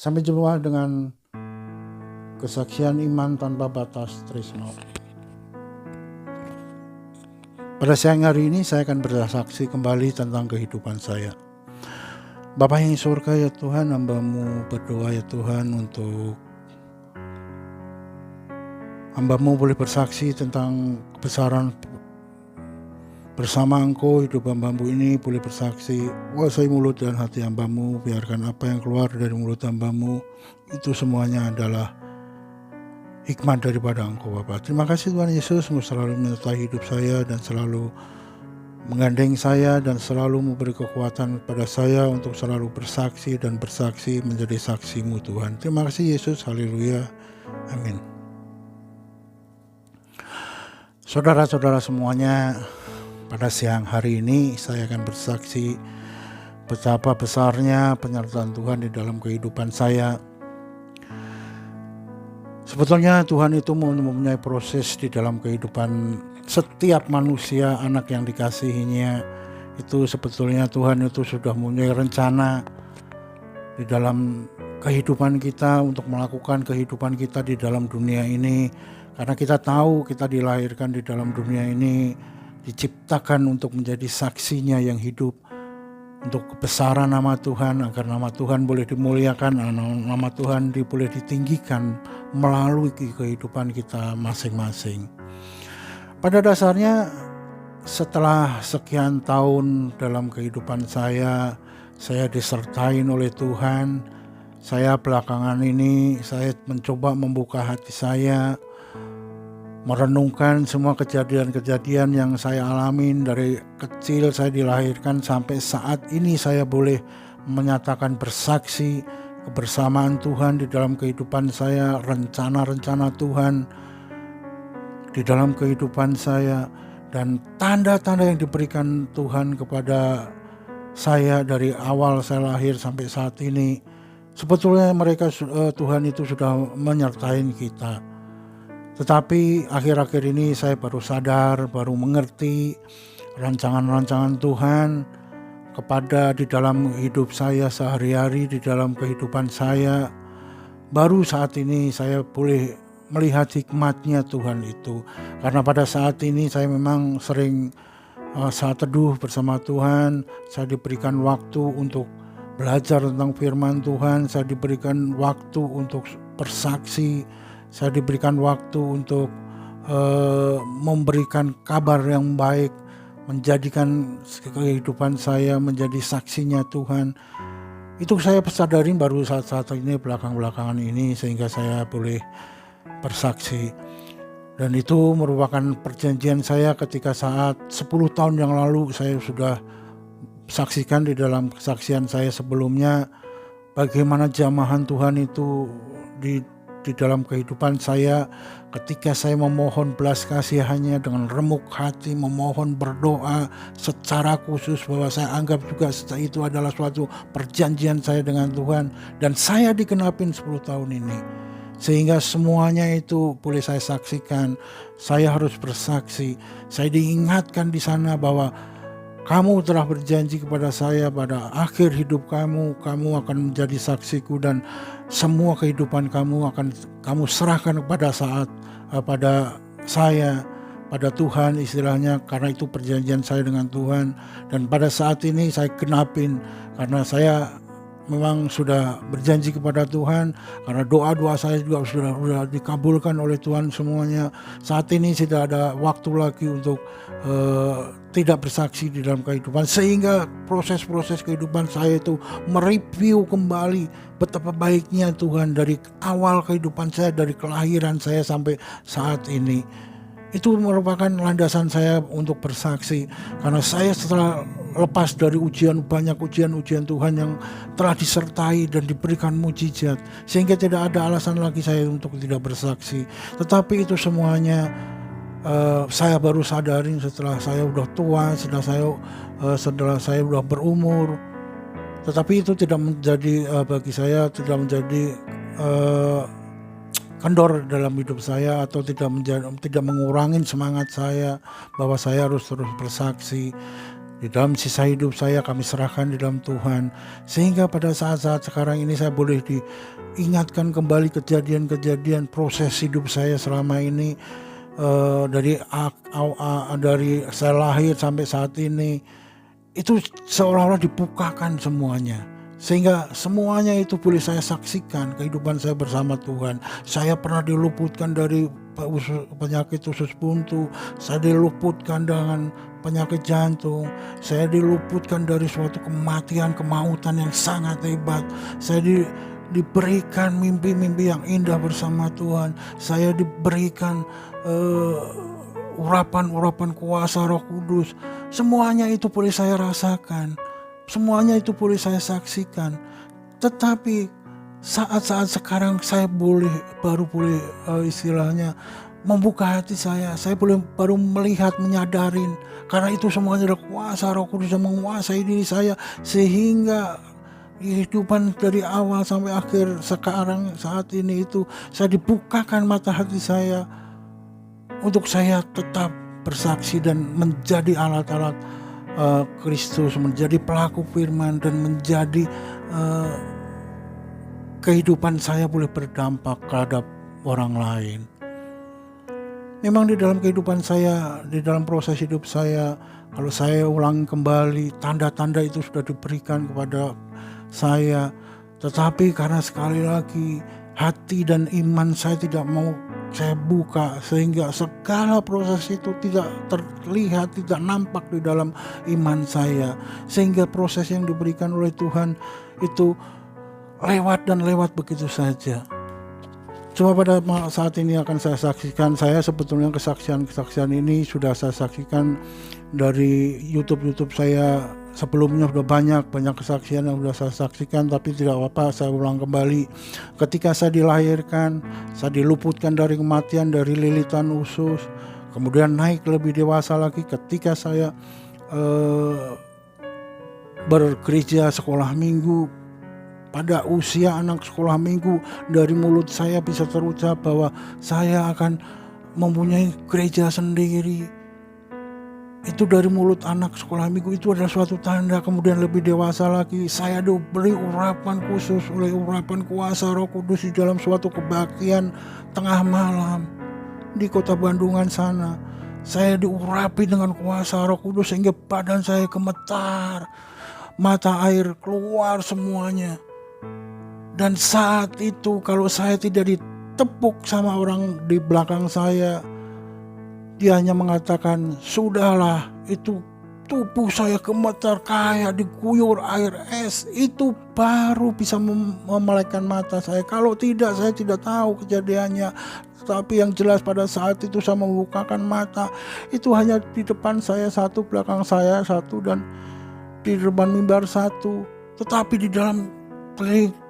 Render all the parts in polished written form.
Sampai jumpa dengan kesaksian iman tanpa batas Trisno. Pada siang hari ini saya akan bersaksi kembali tentang kehidupan saya. Bapa yang di surga, ya Tuhan, hamba-Mu berdoa ya Tuhan untuk hamba-Mu boleh bersaksi tentang kebesaran bersama Engkau. Hidup hamba-Mu ini boleh bersaksi, kuasai mulut dan hati hamba-Mu, biarkan apa yang keluar dari mulut hamba-Mu itu semuanya adalah hikmat daripada Engkau, Bapa. Terima kasih Tuhan Yesus, selalu menyertai hidup saya dan selalu menggandeng saya dan selalu memberi kekuatan kepada saya untuk selalu bersaksi dan bersaksi menjadi saksi-Mu Tuhan. Terima kasih Yesus, haleluya, amin. Saudara-saudara semuanya, pada siang hari ini saya akan bersaksi betapa besarnya penyertaan Tuhan di dalam kehidupan saya. Sebetulnya Tuhan itu mempunyai proses di dalam kehidupan setiap manusia, anak yang dikasihinya. Itu sebetulnya Tuhan itu sudah mempunyai rencana di dalam kehidupan kita untuk melakukan kehidupan kita di dalam dunia ini. Karena kita tahu kita dilahirkan di dalam dunia ini, diciptakan untuk menjadi saksinya yang hidup, untuk kebesaran nama Tuhan, agar nama Tuhan boleh dimuliakan, nama Tuhan boleh ditinggikan melalui kehidupan kita masing-masing. Pada dasarnya setelah sekian tahun dalam kehidupan saya disertai oleh Tuhan. Saya belakangan ini saya mencoba membuka hati saya, merenungkan semua kejadian-kejadian yang saya alamin dari kecil saya dilahirkan sampai saat ini. Saya boleh menyatakan bersaksi kebersamaan Tuhan di dalam kehidupan saya, rencana-rencana Tuhan di dalam kehidupan saya, dan tanda-tanda yang diberikan Tuhan kepada saya dari awal saya lahir sampai saat ini. Sebetulnya Tuhan itu sudah menyertai kita. Tetapi akhir-akhir ini saya baru sadar, baru mengerti rancangan-rancangan Tuhan kepada di dalam hidup saya sehari-hari, di dalam kehidupan saya. Baru saat ini saya boleh melihat hikmatnya Tuhan itu. Karena pada saat ini saya memang sering saat teduh bersama Tuhan, saya diberikan waktu untuk belajar tentang firman Tuhan, saya diberikan waktu untuk bersaksi, saya diberikan waktu untuk memberikan kabar yang baik, menjadikan kehidupan saya menjadi saksinya Tuhan. Itu saya sadarin baru saat-saat ini, belakangan ini, sehingga saya boleh bersaksi. Dan itu merupakan perjanjian saya ketika saat 10 tahun yang lalu saya sudah saksikan di dalam kesaksian saya sebelumnya bagaimana jamahan Tuhan itu di dalam kehidupan saya ketika saya memohon belas kasihannya dengan remuk hati, memohon berdoa secara khusus bahwa saya anggap juga itu adalah suatu perjanjian saya dengan Tuhan, dan saya digenapin 10 tahun ini. Sehingga semuanya itu boleh saya saksikan. Saya harus bersaksi. Saya diingatkan di sana bahwa kamu telah berjanji kepada saya pada akhir hidup kamu akan menjadi saksiku, dan semua kehidupan kamu akan kamu serahkan pada pada saya, pada Tuhan istilahnya, karena itu perjanjian saya dengan Tuhan. Dan pada saat ini saya genapin karena saya memang sudah berjanji kepada Tuhan, karena doa-doa saya juga sudah dikabulkan oleh Tuhan semuanya. Saat ini tidak ada waktu lagi untuk tidak bersaksi di dalam kehidupan, sehingga proses-proses kehidupan saya itu mereview kembali betapa baiknya Tuhan dari awal kehidupan saya, dari kelahiran saya sampai saat ini. Itu merupakan landasan saya untuk bersaksi, karena saya setelah lepas dari banyak ujian Tuhan yang telah disertai dan diberikan mujizat, sehingga tidak ada alasan lagi saya untuk tidak bersaksi. Tetapi itu semuanya saya baru sadarin setelah saya udah tua, setelah saya udah berumur. Tetapi itu tidak menjadi bagi saya tidak menjadi kendor dalam hidup saya, atau tidak mengurangi semangat saya bahwa saya harus terus bersaksi. Di dalam sisa hidup saya kami serahkan di dalam Tuhan. Sehingga pada saat-saat sekarang ini saya boleh diingatkan kembali kejadian-kejadian proses hidup saya selama ini. Dari saya lahir sampai saat ini. Itu seolah-olah dibukakan semuanya. Sehingga semuanya itu boleh saya saksikan kehidupan saya bersama Tuhan. Saya pernah diluputkan dari penyakit usus buntu. Saya diluputkan dengan penyakit jantung. Saya diluputkan dari suatu kemautan yang sangat hebat. Saya diberikan mimpi-mimpi yang indah bersama Tuhan. Saya diberikan urapan-urapan kuasa Roh Kudus. Semuanya itu boleh saya rasakan. Semuanya itu boleh saya saksikan. Tetapi saat-saat sekarang saya baru boleh istilahnya membuka hati saya. Saya baru melihat, menyadarin. Karena itu semuanya adalah kuasa Roh Kudus yang menguasai diri saya. Sehingga kehidupan dari awal sampai akhir sekarang saat ini itu saya dibukakan mata hati saya. Untuk saya tetap bersaksi dan menjadi alat-alat Kristus, menjadi pelaku firman, dan menjadi kehidupan saya boleh berdampak terhadap orang lain. Memang di dalam kehidupan saya, di dalam proses hidup saya, kalau saya ulang kembali, tanda-tanda itu sudah diberikan kepada saya. Tetapi karena sekali lagi hati dan iman saya tidak mau saya buka, sehingga segala proses itu tidak terlihat, tidak nampak di dalam iman saya. Sehingga proses yang diberikan oleh Tuhan itu lewat begitu saja. Cuma pada saat ini akan saya saksikan, saya sebetulnya kesaksian ini sudah saya saksikan dari YouTube saya. Sebelumnya sudah banyak kesaksian yang sudah saya saksikan, tapi tidak apa-apa, saya ulang kembali. Ketika saya dilahirkan, saya diluputkan dari kematian, dari lilitan usus. Kemudian naik lebih dewasa lagi ketika saya bergereja sekolah minggu. Pada usia anak sekolah minggu, dari mulut saya bisa terucap bahwa saya akan mempunyai gereja sendiri. Itu dari mulut anak sekolah minggu, itu adalah suatu tanda. Kemudian lebih dewasa lagi, saya diberi urapan khusus oleh urapan kuasa Roh Kudus di dalam suatu kebaktian tengah malam di kota Bandungan sana. Saya diurapi dengan kuasa Roh Kudus sehingga badan saya gemetar, mata air keluar semuanya. Dan saat itu kalau saya tidak ditepuk sama orang di belakang saya, dia hanya mengatakan, sudahlah, itu tubuh saya gemetar kayak diguyur air es. Itu baru bisa memelekkan mata saya. Kalau tidak, saya tidak tahu kejadiannya. Tapi yang jelas pada saat itu saya membukakan mata, itu hanya di depan saya satu, belakang saya satu, dan di depan mimbar satu. Tetapi di dalam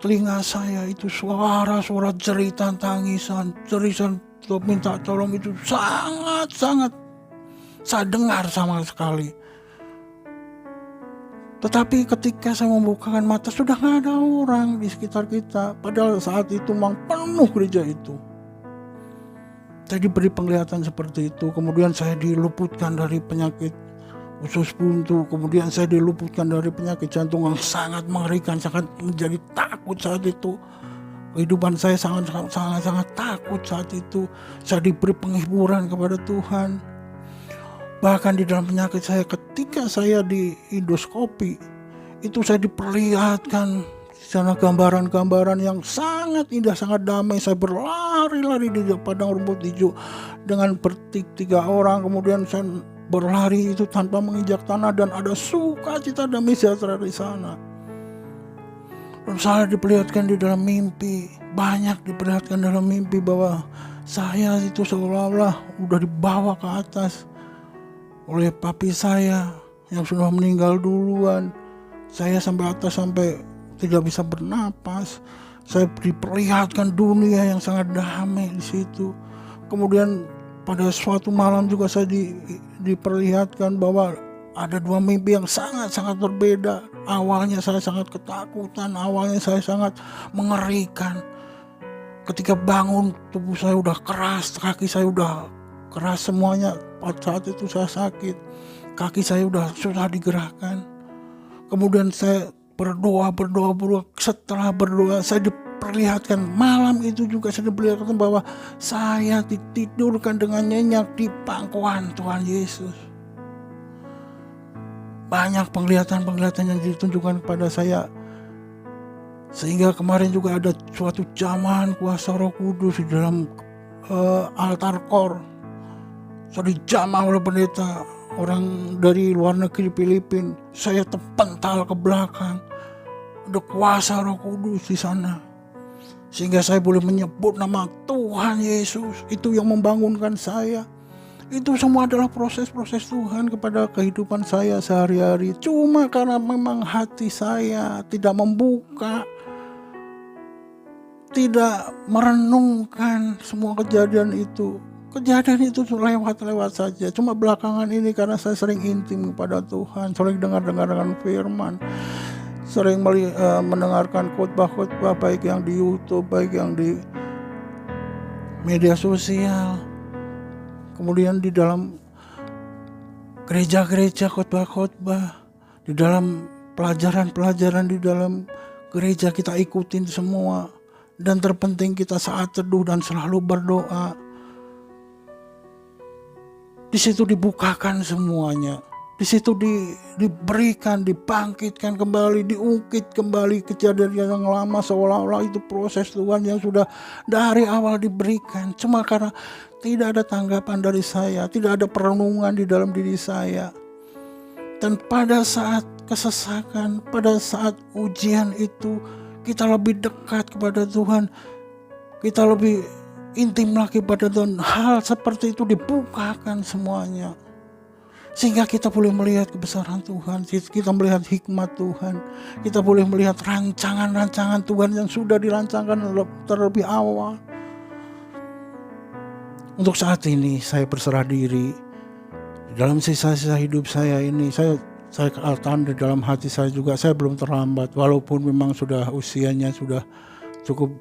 telinga saya itu suara-suara jeritan, tangisan, minta tolong itu sangat saya dengar sama sekali. Tetapi ketika saya membukakan mata, sudah gak ada orang di sekitar kita. Padahal saat itu memang penuh gereja itu. Saya diberi penglihatan seperti itu. Kemudian saya diluputkan dari penyakit usus buntu. Kemudian saya diluputkan dari penyakit jantung yang sangat mengerikan. Sangat menjadi takut saat itu. Kehidupan saya sangat takut saat itu. Saya diberi penghiburan kepada Tuhan. Bahkan di dalam penyakit saya, ketika saya di endoskopi, itu saya diperlihatkan di sana gambaran-gambaran yang sangat indah, sangat damai. Saya berlari-lari di padang rumput hijau dengan bertiga orang. Kemudian saya berlari itu tanpa menginjak tanah, dan ada sukacita damai sejahtera di sana. Saya diperlihatkan di dalam mimpi, banyak diperlihatkan dalam mimpi bahwa saya itu seolah-olah udah dibawa ke atas oleh papi saya yang sudah meninggal duluan. Saya sampai atas sampai tidak bisa bernapas. Saya diperlihatkan dunia yang sangat damai di situ. Kemudian pada suatu malam juga saya diperlihatkan bahwa ada dua mimpi yang sangat berbeda. Awalnya saya sangat ketakutan, awalnya saya sangat mengerikan. Ketika bangun, tubuh saya udah keras, kaki saya udah keras semuanya. Pada saat itu saya sakit. kaki saya udah susah digerakkan. Kemudian saya berdoa. Setelah berdoa saya diperlihatkan, malam itu juga saya diperlihatkan bahwa saya ditidurkan dengan nyenyak di pangkuan Tuhan Yesus. Banyak penglihatan yang ditunjukkan kepada saya. Sehingga kemarin juga ada suatu jamahan kuasa Roh Kudus di dalam altar kor. Saya dijamah oleh pendeta orang dari luar negeri Filipina. Saya terpental ke belakang. Ada kuasa Roh Kudus di sana. Sehingga saya boleh menyebut nama Tuhan Yesus. Itu yang membangunkan saya. Itu semua adalah proses-proses Tuhan kepada kehidupan saya sehari-hari. Cuma karena memang hati saya tidak membuka, tidak merenungkan semua kejadian itu. Kejadian itu lewat saja. Cuma belakangan ini karena saya sering intim kepada Tuhan, sering dengar dengan firman, sering mendengarkan khotbah-khotbah baik yang di YouTube, baik yang di media sosial. Kemudian di dalam gereja-gereja khotbah-khotbah, di dalam pelajaran-pelajaran di dalam gereja kita ikutin semua. Dan terpenting kita saat teduh dan selalu berdoa. Di situ dibukakan semuanya. Di situ diberikan, dibangkitkan kembali, diungkit kembali kejadian yang lama, seolah-olah itu proses Tuhan yang sudah dari awal diberikan. Cuma karena tidak ada tanggapan dari saya, tidak ada perenungan di dalam diri saya. Dan pada saat kesesakan, pada saat ujian itu, kita lebih dekat kepada Tuhan, kita lebih intim lagi pada Tuhan. Hal seperti itu dibukakan semuanya. Sehingga kita boleh melihat kebesaran Tuhan, kita melihat hikmat Tuhan, kita boleh melihat rancangan-rancangan Tuhan yang sudah dirancangkan terlebih awal. Untuk saat ini saya berserah diri. Dalam sisa-sisa hidup saya ini, saya katakan di dalam hati saya juga, saya belum terlambat. Walaupun memang sudah usianya sudah cukup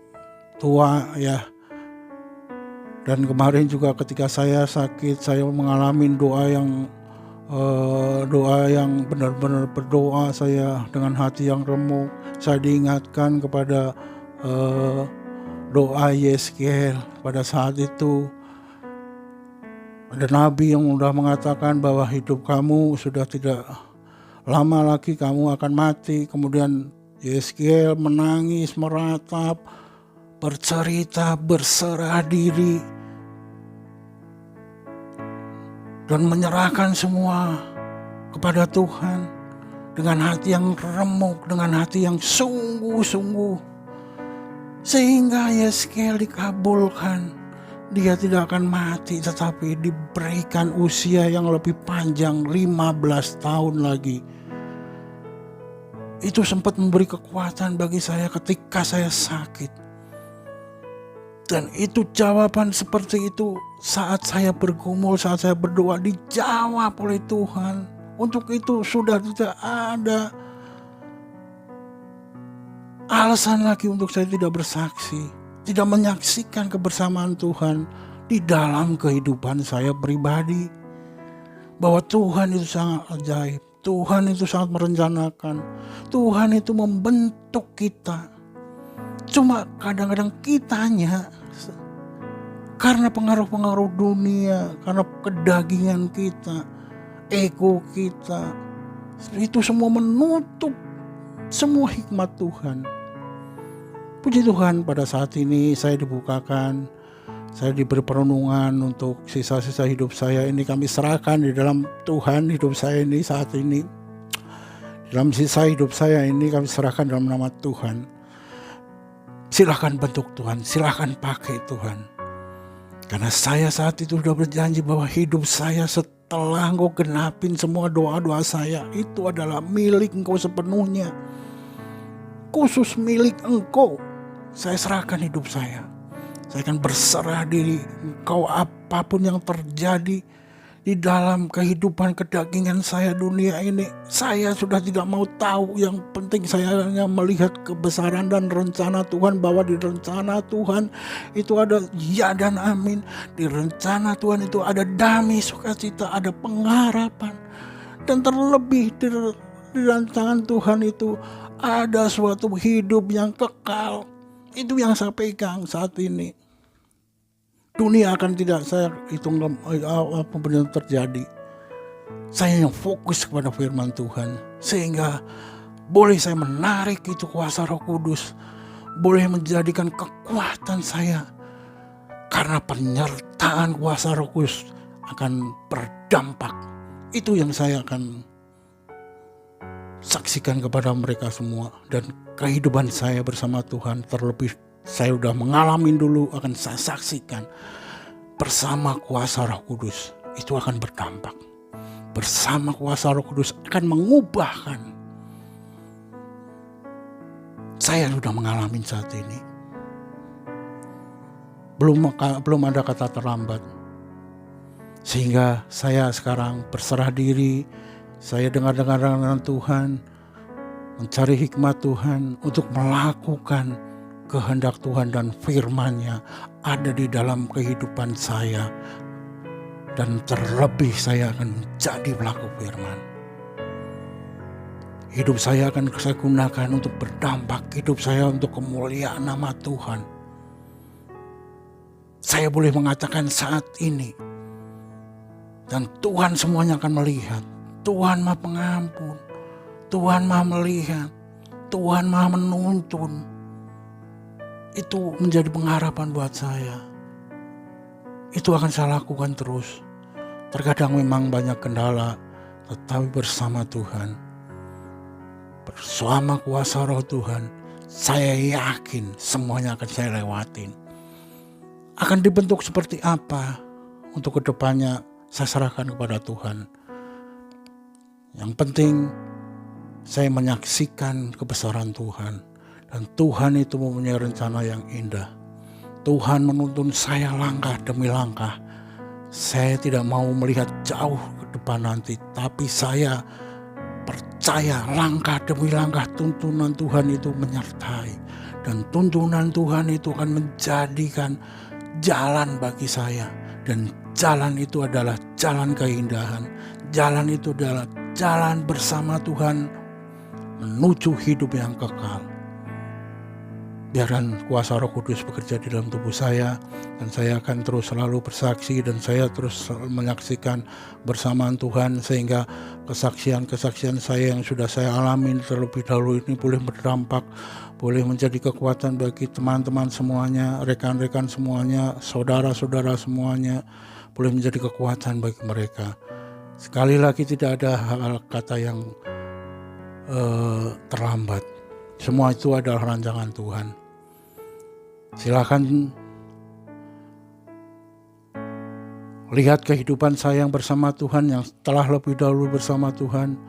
tua ya. Dan kemarin juga ketika saya sakit, saya mengalami doa yang benar-benar berdoa saya dengan hati yang remuk. Saya diingatkan kepada doa Yeskel pada saat itu. Ada nabi yang sudah mengatakan bahwa hidup kamu sudah tidak lama lagi, kamu akan mati. Kemudian Yeskel menangis, meratap, bercerita, berserah diri, dan menyerahkan semua kepada Tuhan dengan hati yang remuk, dengan hati yang sungguh-sungguh. Sehingga Yeskel dikabulkan. Dia tidak akan mati, tetapi diberikan usia yang lebih panjang, 15 tahun lagi. Itu sempat memberi kekuatan bagi saya ketika saya sakit. Dan itu jawaban seperti itu saat saya bergumul, saat saya berdoa, dijawab oleh Tuhan. Untuk itu sudah tidak ada alasan lagi untuk saya tidak bersaksi, tidak menyaksikan kebersamaan Tuhan di dalam kehidupan saya pribadi. Bahwa Tuhan itu sangat ajaib, Tuhan itu sangat merencanakan, Tuhan itu membentuk kita. Cuma kadang-kadang kitanya, karena pengaruh-pengaruh dunia, karena kedagingan kita, ego kita, itu semua menutup semua hikmat Tuhan. Puji Tuhan, pada saat ini saya dibukakan, saya diberi perenungan untuk sisa-sisa hidup saya ini. Kami serahkan di dalam Tuhan hidup saya ini saat ini. Dalam sisa hidup saya ini kami serahkan dalam nama Tuhan. Silahkan bentuk Tuhan, silahkan pakai Tuhan. Karena saya saat itu sudah berjanji bahwa hidup saya setelah Engkau genapin semua doa-doa saya, itu adalah milik Engkau sepenuhnya. Khusus milik Engkau. Saya serahkan hidup saya. Saya akan berserah diri. Engkau apapun yang terjadi di dalam kehidupan kedagingan saya dunia ini, saya sudah tidak mau tahu. Yang penting saya hanya melihat kebesaran dan rencana Tuhan, bahwa di rencana Tuhan itu ada ya dan amin. Di rencana Tuhan itu ada damai, sukacita, ada pengharapan. Dan terlebih di rancangan Tuhan itu ada suatu hidup yang kekal. Itu yang saya pegang saat ini. Dunia akan tidak saya hitung apa yang terjadi. Saya yang fokus kepada firman Tuhan. Sehingga boleh saya menarik itu kuasa Roh Kudus. Boleh menjadikan kekuatan saya. Karena penyertaan kuasa Roh Kudus akan berdampak. Itu yang saya akan saksikan kepada mereka semua. Dan kehidupan saya bersama Tuhan, terlebih saya sudah mengalami dulu, akan saya saksikan bersama kuasa Roh Kudus. Itu akan berdampak. Bersama kuasa Roh Kudus akan mengubahkan. Saya sudah mengalami saat ini. Belum ada kata terlambat. Sehingga saya sekarang berserah diri, saya dengar-dengar dengan Tuhan, mencari hikmat Tuhan untuk melakukan kehendak Tuhan dan firman-Nya ada di dalam kehidupan saya. Dan terlebih saya akan menjadi pelaku firman. Hidup saya akan saya gunakan untuk berdampak, hidup saya untuk kemuliaan nama Tuhan. Saya boleh mengatakan saat ini, dan Tuhan semuanya akan melihat. Tuhan Maha Pengampun, Tuhan Maha melihat, Tuhan Maha menuntun. Itu menjadi pengharapan buat saya. Itu akan saya lakukan terus. Terkadang memang banyak kendala, tetapi bersama Tuhan, bersama kuasa Roh Tuhan, saya yakin semuanya akan saya lewatin. Akan dibentuk seperti apa untuk kedepannya, saya serahkan kepada Tuhan. Yang penting saya menyaksikan kebesaran Tuhan. Dan Tuhan itu mempunyai rencana yang indah. Tuhan menuntun saya langkah demi langkah. Saya tidak mau melihat jauh ke depan nanti. Tapi saya percaya langkah demi langkah tuntunan Tuhan itu menyertai. Dan tuntunan Tuhan itu akan menjadikan jalan bagi saya. Dan jalan itu adalah jalan keindahan. Jalan itu adalah jalan bersama Tuhan menuju hidup yang kekal. Biarkan kuasa Roh Kudus bekerja di dalam tubuh saya, dan saya akan terus selalu bersaksi, dan saya terus menyaksikan bersamaan Tuhan, sehingga kesaksian-kesaksian saya yang sudah saya alami terlebih dahulu ini boleh berdampak, boleh menjadi kekuatan bagi teman-teman semuanya, rekan-rekan semuanya, saudara-saudara semuanya, boleh menjadi kekuatan bagi mereka. Sekali lagi tidak ada kata yang terlambat. Semua itu adalah rancangan Tuhan. Silakan lihat kehidupan saya yang bersama Tuhan, yang telah lebih dahulu bersama Tuhan,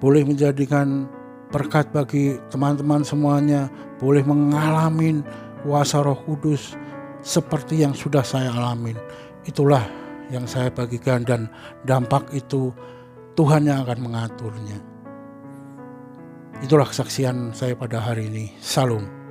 boleh menjadikan berkat bagi teman-teman semuanya, boleh mengalami kuasa Roh Kudus seperti yang sudah saya alamin. Itulah yang saya bagikan, dan dampak itu Tuhan yang akan mengaturnya. Itulah kesaksian saya pada hari ini. Salam.